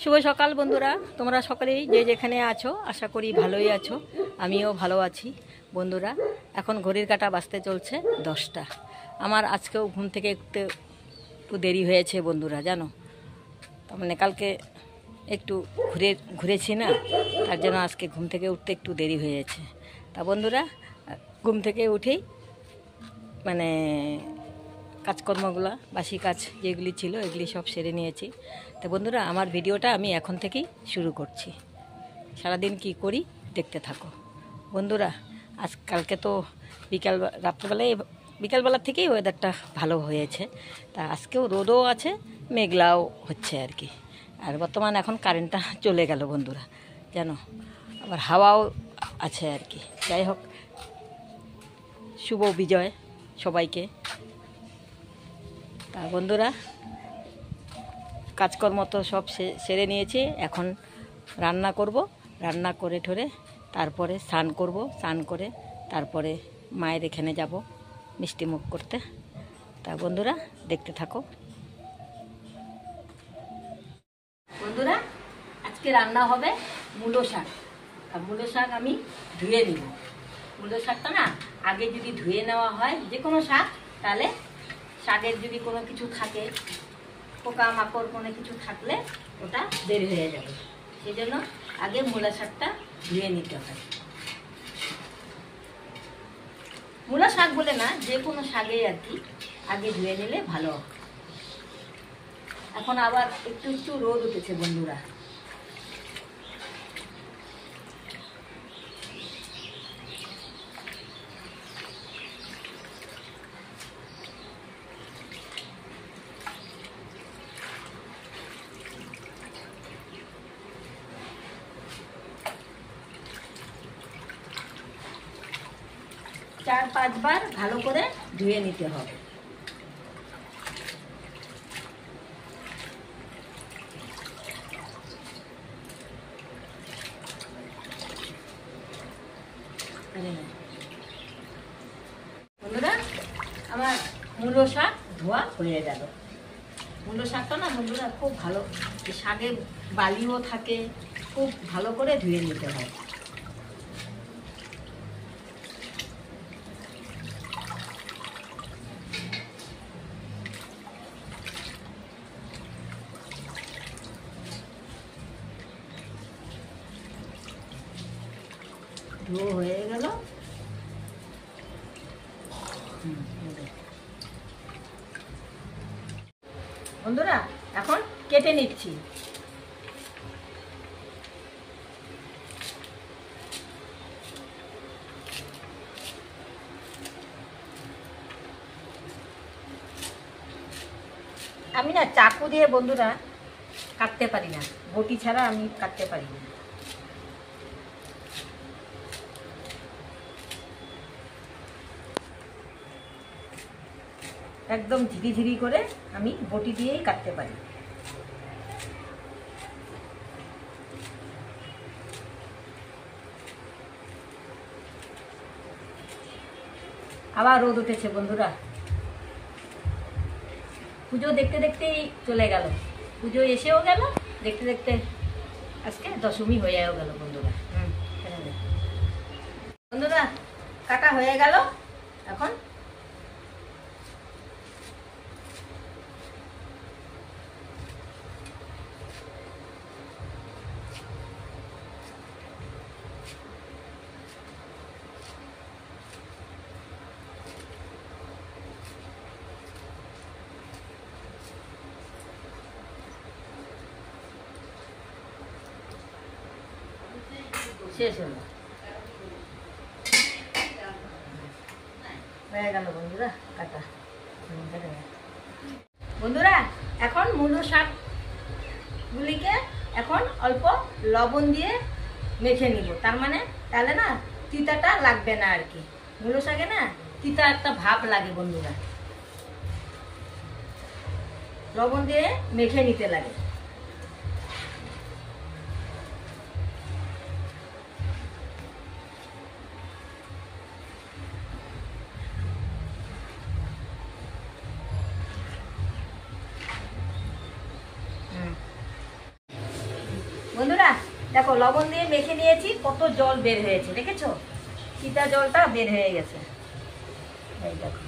শুভ সকাল বন্ধুরা, তোমরা সকলেই যে যেখানে আছো আশা করি ভালোই আছো। আমিও ভালো আছি বন্ধুরা। এখন ঘড়ির কাঁটা বাজতে চলছে 10টা। আমার আজকেও ঘুম থেকে একটু দেরি হয়েছে বন্ধুরা, জানো। তার মানে কালকে একটু ঘুরেছি না, তার জন্য আজকে ঘুম থেকে উঠতে একটু দেরি হয়েছে। তা বন্ধুরা, ঘুম থেকে উঠেই মানে কাজকর্মগুলো, বাসি কাজ যেগুলি ছিল এগুলি সব সেরে নিয়েছি। তো বন্ধুরা, আমার ভিডিওটা আমি এখন থেকেই শুরু করছি। সারাদিন কি করি দেখতে থাকো বন্ধুরা। কালকে তো বিকালবেলা থেকেই ওয়েদারটা ভালো হয়েছে। তা আজকেও রোদও আছে, মেঘলাও হচ্ছে আর কি। আর বর্তমান এখন কারেন্টটা চলে গেল বন্ধুরা, জানো। আবার হাওয়াও আছে আর কি। যাই হোক, শুভ বিজয় সবাইকে। তা বন্ধুরা, কাজকর্ম তো সব সেরে নিয়েছি। এখন রান্না করব, রান্না করে ঠরে তারপরে স্নান করব। স্নান করে তারপরে মায়ের এখানে যাব মিষ্টি মুখ করতে। তা বন্ধুরা, দেখতে থাকো বন্ধুরা। আজকে রান্না হবে মূলো শাক। আর মূলো শাক আমি ধুয়ে নিব। মূলো শাকটা না আগে যদি ধুয়ে নেওয়া হয়, যে কোনো শাক, তাহলে শাকের যদি কোনো কিছু থাকে, পোকা মাকড় কোনো কিছু থাকলে ওটা বের হয়ে যাবে। সেই জন্য আগে মূলা শাকটা ধুয়ে নিতে হয়। মূলা শাক বলে না, যে কোনো শাকেই আর কি আগে ধুয়ে নিলে ভালো। এখন আবার একটু একটু রোদ উঠেছে বন্ধুরা। চার পাঁচবার ভালো করে ধুয়ে নিতে হবে। বন্ধুরা, আমার মূলো শাক ধোয়া হয়ে গেল। মূলো শাকটা না বন্ধুরা খুব ভালো, শাকে বালিও থাকে, খুব ভালো করে ধুয়ে নিতে হয়। ধুয়ে হয়ে গেল। বন্ধুরা, এখন কেটে নিচ্ছি। আমি না চাকু দিয়ে বন্ধুরা কাটতে পারি না, বটি ছাড়া আমি কাটতে পারি না। একদম ঝিরি করে আমি বটি দিয়েই কাটতে পারি। আবার রোদ উঠেছে বন্ধুরা। পুজো দেখতে দেখতেই চলে গেল, পুজো এসেও গেল, দেখতে দেখতে আজকে দশমী হয়েও গেল বন্ধুরা। বন্ধুরা, কাটা হয়ে গেল। এখন শেষ হলো, হয়ে গেল বন্ধুরা কাটা। বন্ধুরা, এখন মূলো শাকগুলিকে এখন অল্প লবণ দিয়ে মেখে নিব। তার মানে তাহলে না তিতাটা লাগবে না আর কি। মূলো শাকে না তিতা একটা ভাব লাগে বন্ধুরা, লবণ দিয়ে মেখে নিতে লাগে। বন্ধুরা দেখো, লবণ দিয়ে মেখে নিয়েছি, কত জল বের হয়েছে দেখেছো, চিতা জলটা বের হয়ে গেছে। এই দেখো,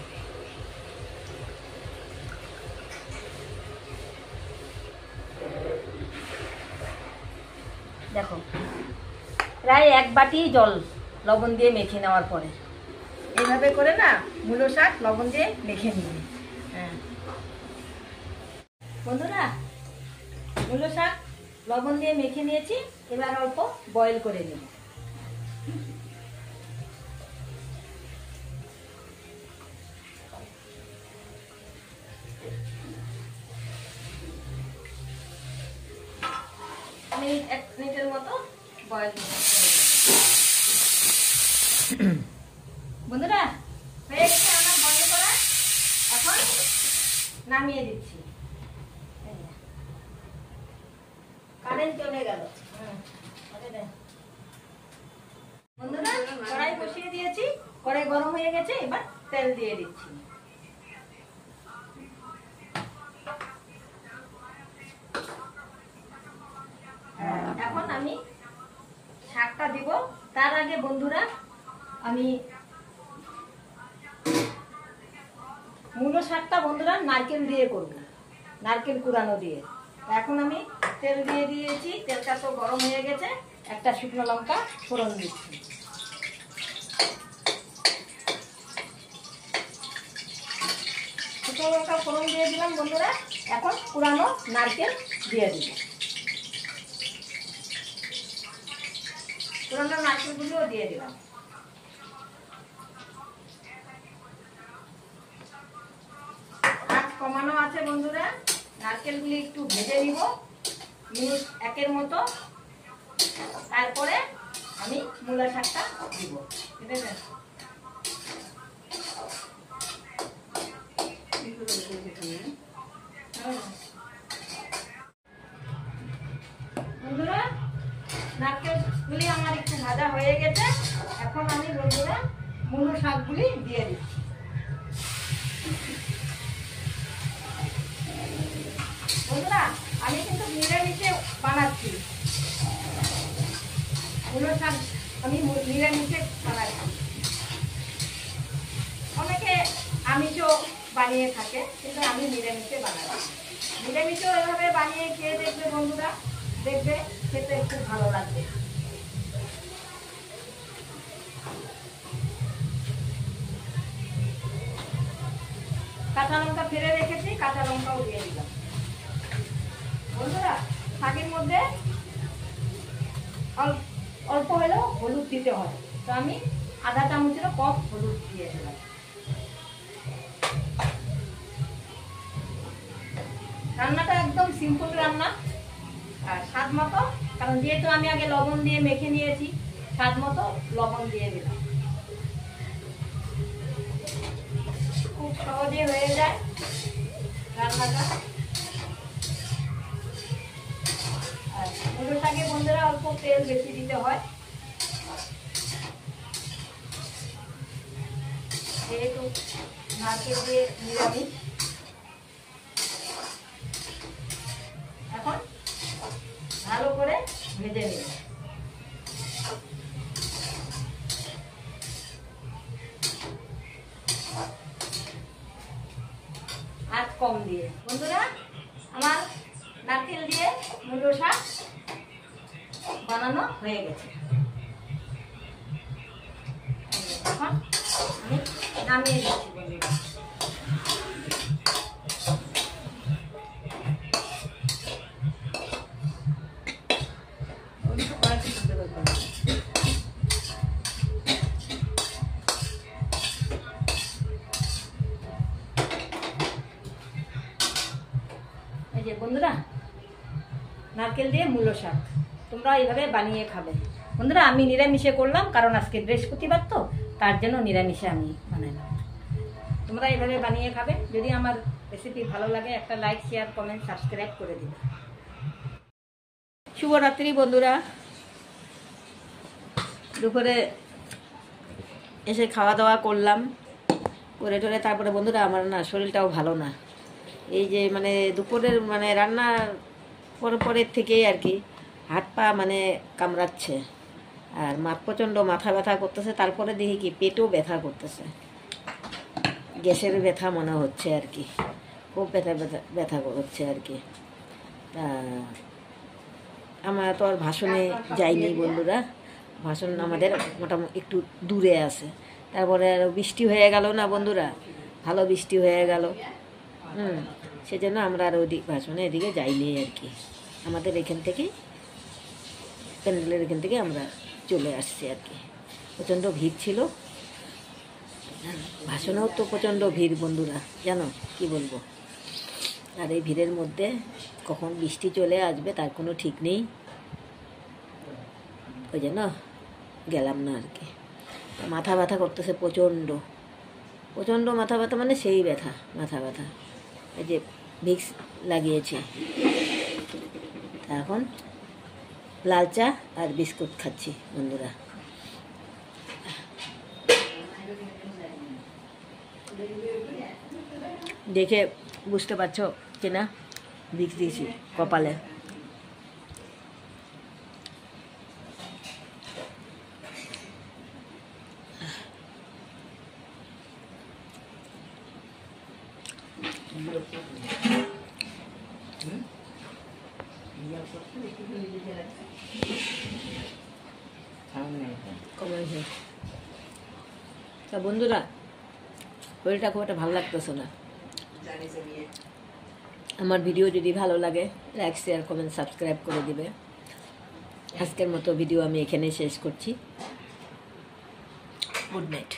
দেখো প্রায় 1 বাটি জল লবণ দিয়ে মেখে নেওয়ার পরে এইভাবে করে না মূলো শাক লবণ দিয়ে মেখে নিবে। হ্যাঁ বন্ধুরা, মূলো শাক লবণ দিয়ে মেখে নিয়েছি, এবার অল্প বয়েল করে নেব। মিনিট 1 মিনিটের মতো বয়েল করে বন্ধুরা হয়ে গেছে আমার বয়েল করা। এখন নামিয়ে দিচ্ছি। কারেন্ট চলে গেল। বন্ধুরা কড়াই বসিয়ে দিয়েছি, কড়াই গরম হয়ে গেছে, এবার তেল দিয়ে দিচ্ছি। এখন আমি শাকটা দিব। তার আগে বন্ধুরা আমি মূলো শাকটা বন্ধুরা নারকেল দিয়ে করব, নারকেল কুড়ানো দিয়ে। এখন আমি তেল দিয়ে দিয়েছি, তেলটা তো গরম হয়ে গেছে, একটা শুকনো লঙ্কা ফোড়ন দিচ্ছি। শুকনো লঙ্কা ফোড়ন দিয়ে দিলাম বন্ধুরা। এখন কুড়ানো নারকেল দিয়ে দিব। কুড়ানো নারকেলগুলিও দিয়ে দিলাম। আঁচ কমানো আছে বন্ধুরা, নারকেলগুলি একটু ভেজে নিব মিনিট 1 মতো, তারপরে আমি মূলা শাকটা দিব। ঠিক আছে বন্ধুরা, নারকেলগুলি আমার একটু ভাজা হয়ে গেছে। এখন আমি বন্ধুরা মূলো শাকগুলি দিয়ে দিচ্ছি। বন্ধুরা আমি কিন্তু নিরামিষে বানাচ্ছি, মূলো শাক আমি নিরামিষে বানাচ্ছি। অনেকে আমিষও বানিয়ে থাকে, কিন্তু আমি নিরামিষে বানাচ্ছি। নিরামিষও এভাবে বানিয়ে খেয়ে দেখবে বন্ধুরা, দেখবে খেতে খুব ভালো লাগবে। কাঁচা লঙ্কা ফেলে রেখেছি, কাঁচা লঙ্কাও দিয়ে দিলাম। বন্ধুরা শাকের মধ্যে অল্প হলেও হলুদ দিতে হয়, তো আমি আধা চামচেরও কম হলুদ দিয়ে দিলাম। রান্নাটা একদম সিম্পল রান্না, আর স্বাদ মতো, কারণ যেহেতু আমি আগে লবণ দিয়ে মেখে নিয়েছি, স্বাদ মতো লবণ দিয়ে দিলাম। খুব সহজে হয়ে যায় রান্নাটা। আর মূলো শাকে বন্ধুরা অল্প তেল বেশি দিতে হয়, যেহেতু নারকেল দিয়ে নিরামিষ। এখন ভালো করে ভেজে নিন। আঁচ কম দিয়ে বন্ধুরা আমার নারকেল দিয়ে মূলো শাক বানানো হয়ে গেছে। এখন আমি নামিয়ে দিচ্ছি বন্ধুরা। এই যে বন্ধুরা নারকেল দিয়ে মূলো শাক তোমরা এইভাবে বানিয়ে খাবে। বন্ধুরা আমি নিরামিষে করলাম, কারণ আজকে বৃহস্পতিবার তো, তার জন্য নিরামিষে আমি বানাইলাম। তোমরা এইভাবে বানিয়ে খাবে। যদি আমার রেসিপি ভালো লাগে একটা লাইক, শেয়ার, কমেন্ট, সাবস্ক্রাইব করে দিবে। শুভরাত্রি বন্ধুরা। দুপুরে এসে খাওয়া দাওয়া করলাম, করে টোরে তারপরে বন্ধুরা আমার না শরীরটাও ভালো না। এই যে মানে দুপুরের মানে রান্নার পরের থেকেই আর কি হাত পা মানে কামড়াচ্ছে, আর প্রচণ্ড মাথা ব্যথা করতেছে। তারপরে দেখি কি পেটও ব্যথা করতেছে, গ্যাসের ব্যথা মনে হচ্ছে আর কি, খুব ব্যথা ব্যথা ব্যথা হচ্ছে আর কি। তা আমরা তো আর ভাষণে যাইনি বন্ধুরা, ভাষণ আমাদের মোটামুটি একটু দূরে আছে। তারপরে আর বৃষ্টি হয়ে গেল না বন্ধুরা, ভালো বৃষ্টি হয়ে গেল। সেজন্য আমরা আর ওদিক ভাষণে এদিকে যাইনি আর কি। আমাদের এখান থেকে প্যান্ডেলের এখান থেকে আমরা চলে আসছি আর কি। প্রচণ্ড ভিড় ছিল, ভাষণেও তো প্রচণ্ড ভিড় বন্ধুরা, জানো কি বলবো। আর এই ভিড়ের মধ্যে কখন বৃষ্টি চলে আসবে তার কোনো ঠিক নেই, ওই জন্য গেলাম না আর কি। মাথা ব্যথা করতেছে প্রচণ্ড, প্রচণ্ড মাথা ব্যথা, মানে সেই ব্যথা, মাথা ব্যথা। এই যে ভিক্স লাগিয়েছি, এখন লাল চা আর বিস্কুট খাচ্ছি বন্ধুরা। দেখে বুঝতে পারছো কিনা, ভিক্স দিয়েছি কপালে। তা বন্ধুরা, শরীরটা খুব একটা ভালো লাগতেছে না। আমার ভিডিও যদি ভালো লাগে লাইক, শেয়ার, কমেন্ট, সাবস্ক্রাইব করে দিবে। আজকের মতো ভিডিও আমি এখানেই শেষ করছি। Good night.